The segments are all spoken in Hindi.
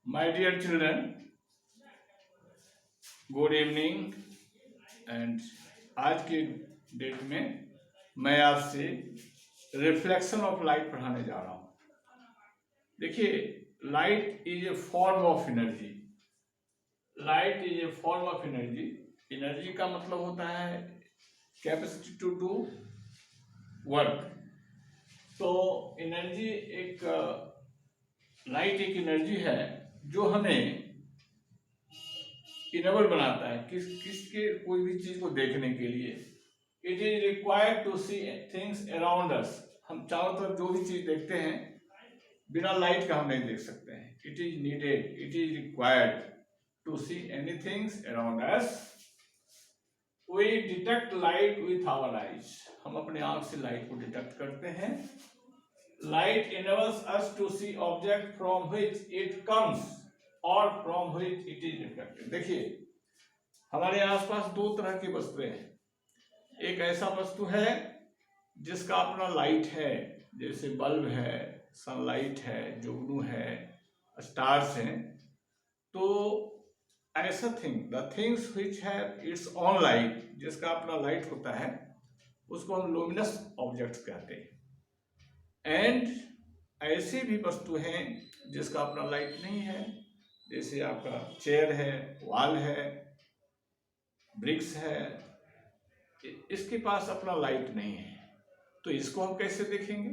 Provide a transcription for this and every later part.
My dear children, good evening and आज के डेट में मैं आपसे रिफ्लेक्शन ऑफ लाइट पढ़ाने जा रहा हूँ। देखिए, light is a form of energy. Light is a form of energy. Energy का मतलब होता है कैपेसिटी टू डू वर्क। तो एनर्जी एक लाइट एक एनर्जी है जो हमें इनेबल बनाता है किसके कोई भी चीज को देखने के लिए। It is required to see things around us. हम चारों तरफ जो भी चीज देखते हैं बिना लाइट का हम नहीं देख सकते हैं। It is needed, it is required to see anythings around us. We detect light with our eyes. हम अपने आंख से लाइट को डिटेक्ट करते हैं। Light enables us to see object from which it comes or from which it is reflected। देखिए, हमारे आसपास दो तरह की वस्तुएं हैं। एक ऐसा वस्तु है जिसका अपना लाइट है, जैसे बल्ब है, सनलाइट है, जुगनू है, स्टार्स हैं। तो ऐसा the things which have its own light, जिसका अपना लाइट होता है, उसको हम लुमिनस ऑब्जेक्ट्स कहते हैं। एंड ऐसी भी वस्तु हैं जिसका अपना लाइट नहीं है, जैसे आपका चेयर है, वॉल है, ब्रिक्स है, इसके पास अपना लाइट नहीं है। तो इसको हम कैसे देखेंगे?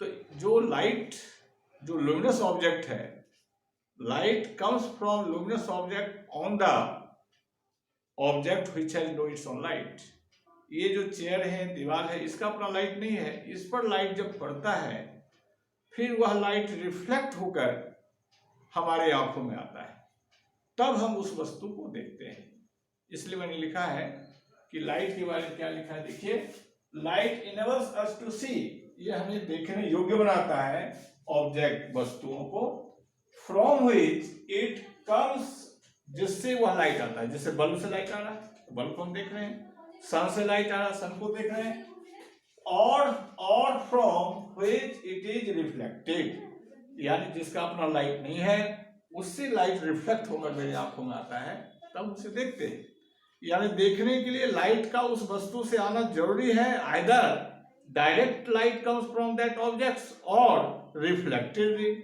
तो जो लाइट, जो लुमिनस ऑब्जेक्ट है, light comes from luminous object on the object which has no its own light. ये जो चेयर है, दीवार है, इसका अपना लाइट नहीं है। इस पर लाइट जब पड़ता है फिर वह लाइट रिफ्लेक्ट होकर हमारे आंखों में आता है, तब हम उस वस्तु को देखते हैं। इसलिए मैंने लिखा है कि लाइट के बारे में क्या लिखा है। देखिए, लाइट इनेबल्स अस टू सी, ये हमें देखने योग्य बनाता है ऑब्जेक्ट, वस्तुओं को, फ्रॉम व्हिच इट कम्स, जिससे वह लाइट आता है। जैसे बल्ब से लाइट आ रहा है, बल्ब को हम देख रहे हैं। सन से लाइट आ रहा है, सन को देख रहे हैं। और from which it is reflected, यानी जिसका अपना लाइट नहीं है उससे लाइट रिफ्लेक्ट होकर मेरी आंखों में आता है, तब उसे देखते हैं। यानी देखने के लिए लाइट का उस वस्तु से आना जरूरी है। Either direct light comes from that object और reflected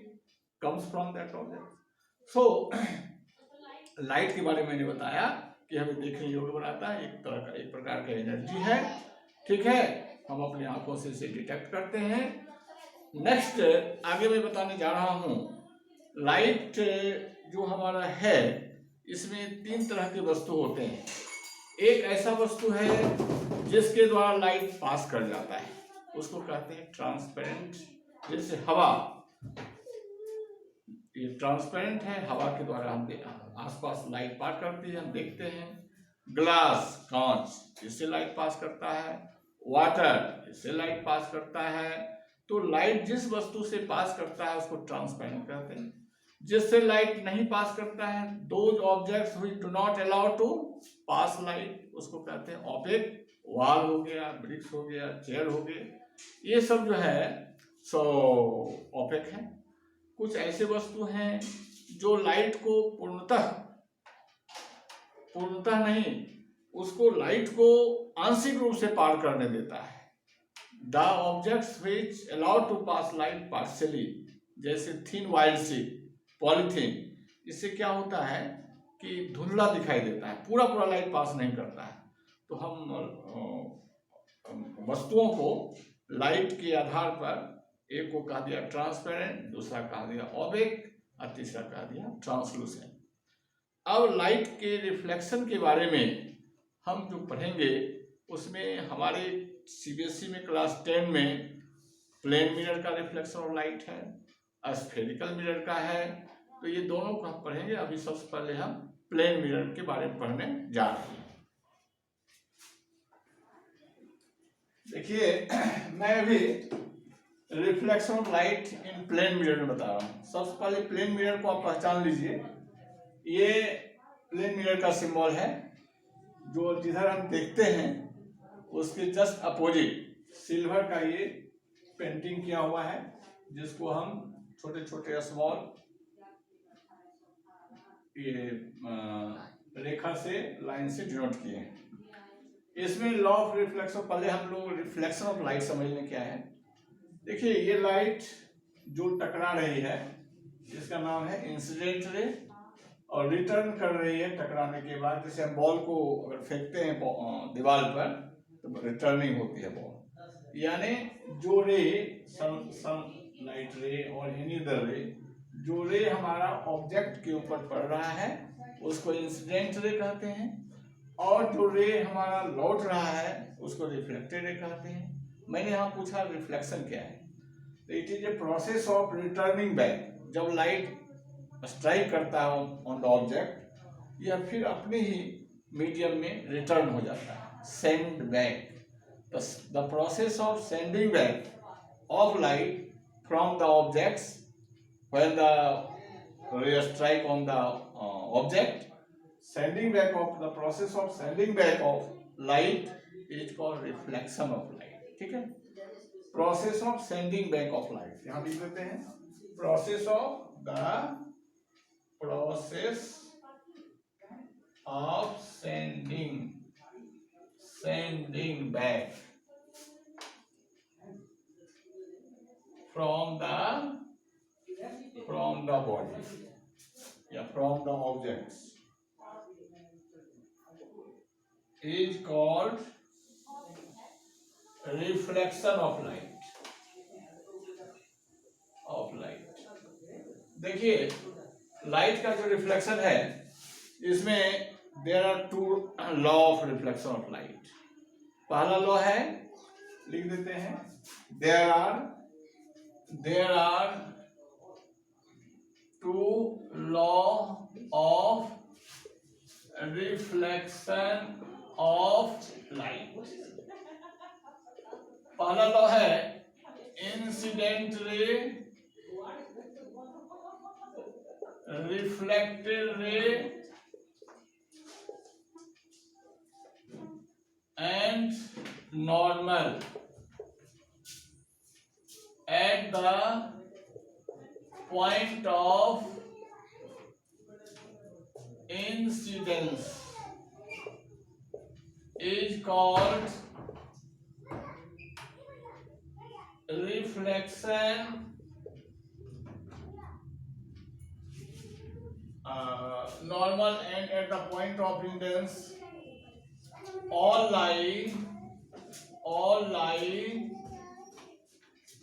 comes from that object. So light के बारे में मैंने बताया कि हमें देखने योग्य बनाता है, एक प्रकार का एनर्जी है। ठीक है, हम अपनी आंखों से इसे डिटेक्ट करते हैं। नेक्स्ट आगे मैं बताने जा रहा हूं, लाइट जो हमारा है इसमें तीन तरह के वस्तु होते हैं। एक ऐसा वस्तु है जिसके द्वारा लाइट पास कर जाता है, उसको कहते हैं ट्रांसपेरेंट। जैसे हवा, ये ट्रांसपेरेंट है, हवा के द्वारा हम आसपास लाइट पास करती है, हम देखते हैं। ग्लास, कांच, इससे लाइट पास करता है। वाटर, इससे लाइट पास करता है। तो लाइट जिस वस्तु से पास करता है उसको ट्रांसपेरेंट कहते हैं। जिससे लाइट नहीं पास करता है, those objects which do not allow to pass light, उसको कहते हैं ओपेक। वॉल हो गया, ब्रिक्स हो गया, चेयर हो गए, ये सब जो है सो ओपेक है। कुछ ऐसे वस्तु हैं जो लाइट को पूर्णतः नहीं, उसको लाइट को आंशिक रूप से पार करने देता है। The objects which allow to pass light partially, जैसे थिन वाइल्ड शीट, पॉलीथीन, इससे क्या होता है कि धुंधला दिखाई देता है, पूरा लाइट पास नहीं करता है। तो हम वस्तुओं को लाइट के आधार पर, एक को कह दिया ट्रांसपेरेंट, दूसरा कह दिया ओपेक और तीसरा कह दिया ट्रांसलूसेंट। अब लाइट के रिफ्लेक्शन के बारे में हम जो पढ़ेंगे उसमें हमारे सीबीएसई में क्लास 10 में प्लेन मिरर का रिफ्लेक्शन ऑफ लाइट है, स्फेरिकल मिरर का है। तो ये दोनों को हम पढ़ेंगे। अभी सबसे पहले हम प्लेन मिरर के बारे में पढ़ने जा रहे हैं। देखिए, मैं अभी reflection of light in plane mirror में बता रहा हूँ। सबसे पहले प्लेन मिरर को आप पहचान लीजिए। ये प्लेन मिरर का सिंबल है, जो जिधर हम देखते हैं उसके जस्ट अपोजिट सिल्वर का ये पेंटिंग किया हुआ है, जिसको हम छोटे छोटे स्मॉल ये रेखा से, लाइन से डिनोट किए हैं। इसमें लॉ ऑफ रिफ्लेक्शन, पहले हम लोग रिफ्लेक्शन ऑफ लाइट समझ लें क्या है। देखिए ये लाइट जो टकरा रही है इसका नाम है इंसिडेंट रे, और रिटर्न कर रही है टकराने के बाद। जैसे हम बॉल को अगर फेंकते हैं दीवार पर तो रिटर्निंग होती है बॉल, यानी जो रे सन लाइट रे और एनी अदर रे, जो रे हमारा ऑब्जेक्ट के ऊपर पड़ रहा है उसको इंसिडेंट रे कहते हैं, और जो रे हमारा लौट रहा है उसको रिफ्लेक्टेड रे कहते हैं। मैंने यहाँ पूछा रिफ्लेक्शन क्या है, तो it is a process of returning back. जब लाइट स्ट्राइक करता है ऑन द ऑब्जेक्ट या फिर अपने ही मीडियम में रिटर्न हो जाता है, send back. The process of sending back of light from the objects when the रे strike on the object, sending back of the process of sending back of light is called reflection of light। ठीक है, process of sending back of light यहां लिख देते हैं, process of sending back from the body या from the objects is called reflection of light। देखिए लाइट का जो रिफ्लेक्शन है इसमें there are two law of reflection of light. पहला लॉ है, लिख देते हैं, there are two law of reflection of light. पहला लॉ है incident ray, reflected ray and normal at the point of incidence is called reflection normal, and at the point of incidence all lie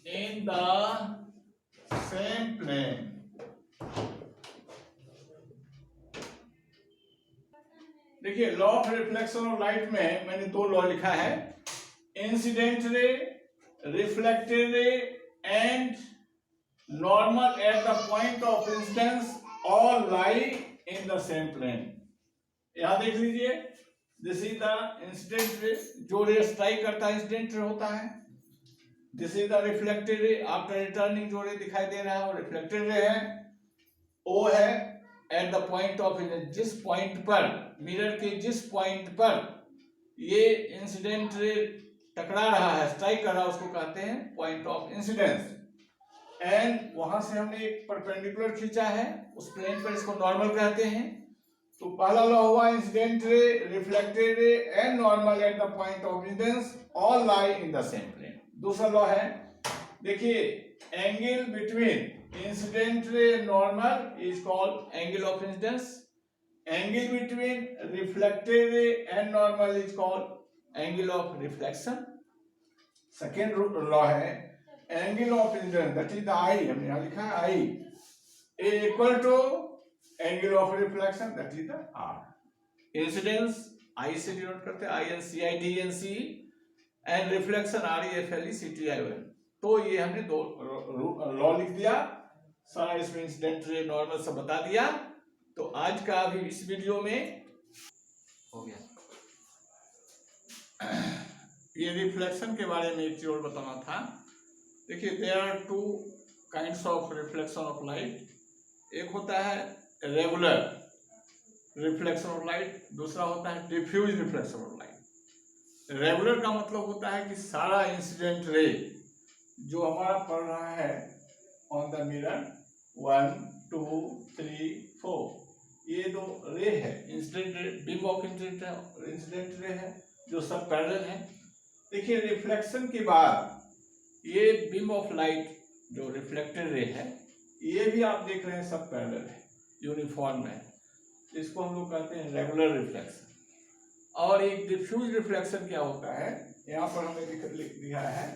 in the same plane। देखिए law of reflection of light में मैंने दो लॉ लिखा है, incident ray, reflected ray and normal at the point of incidence all lie in the same plane. यहां देख लीजिए, this is the incident ray, जो रे स्ट्राइक करता है इंसिडेंट रे होता है। This is the reflected ray, after returning जो रे दिखाई दे रहा है वो रिफ्लेक्टेड रे है। ओ है eight the point of incidence, जिस पॉइंट पर, मिरर के जिस पॉइंट पर ये इंसिडेंट रे टकरा रहा है, स्ट्राइक कर रहा है, उसको कहते हैं पॉइंट ऑफ इंसिडेंस। एंड वहां से हमने एक परपेंडिकुलर खींचा है, उस प्लेन पर इसको नॉर्मल कहते हैं। तो पहला लॉ हुआ incident ray, reflected ray and normal at the point of incidence all lie in the same plane. दूसरा लॉ है, देखिए angle between incident ray normal is called angle of incidence, angle between reflected ray and normal is called angle of reflection। second law है angle of incidence, that is the I, हमने यहाँ लिखा है I is equal to angle of reflection, that is the R। incidence I से डिनोट करते हैं, INCIDNC, and reflection REFLECTION। तो ये हमने दो लॉ लिख दिया, सारा इसमें इंसिडेंट रे नॉर्मल सब बता दिया। तो आज का अभी इस वीडियो में हो गया। ये रिफ्लेक्शन के बारे में एक चीज और बताना था। देखिए there are two kinds of reflection of light, एक होता है रेगुलर रिफ्लेक्शन ऑफ लाइट, दूसरा होता है diffuse reflection of light. Regular का मतलब होता है कि सारा इंसिडेंट रे जो हमारा पड़ रहा है ऑन द मिरर 1 2 3 4, ये incident ray, beam of incident ray है जो सब पैरेलल है। देखिए रिफ्लेक्शन के बाद ये बीम ऑफ लाइट जो रिफ्लेक्टेड रे है ये भी आप देख रहे हैं सब पैरेलल है, यूनिफॉर्म है। इसको हम लोग कहते हैं रेगुलर रिफ्लेक्शन। और एक डिफ्यूज रिफ्लेक्शन क्या होता है, यहाँ पर हमने लिख दिया है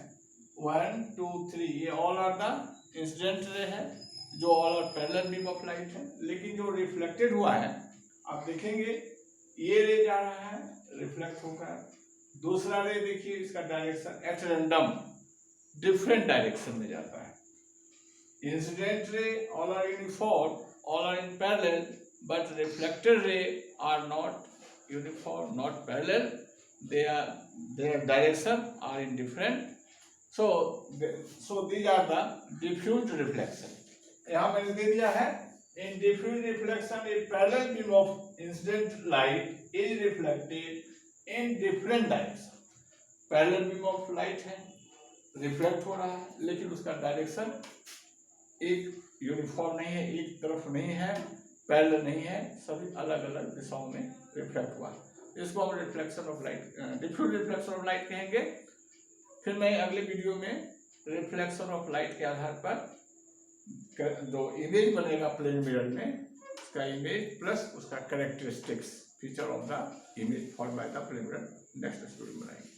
1 2 3, ये all are the incident ray है जो all are parallel beam of light है। लेकिन जो रिफ्लेक्टेड हुआ है आप देखेंगे ये रे जा रहा है रिफ्लेक्ट होकर, दूसरा रे देखिए इसका direction at random different direction में जाता है। Incident ray all are uniform, all are in parallel, but reflected ray are not uniform, not parallel. Their direction are in different. So these are the diffused reflection. यहाँ मैंने दे दिया है in diffused reflection a parallel beam of incident light is reflected in different direction. Parallel beam of light है, reflect हो रहा है लेकिन उसका डायरेक्शन एक यूनिफॉर्म नहीं है, एक तरफ नहीं है, पैरेलल नहीं है, सभी अलग अलग दिशाओं में रिफ्लेक्ट हुआ। इसको हम reflection of light, diffuse reflection of light कहेंगे। फिर मैं अगले वीडियो में रिफ्लेक्शन ऑफ लाइट के आधार पर जो इमेज बनेगा प्लेन मिरर में, उसका इमेज प्लस उसका characteristics feature of the image form by the plane mirror next story बनाएंगे।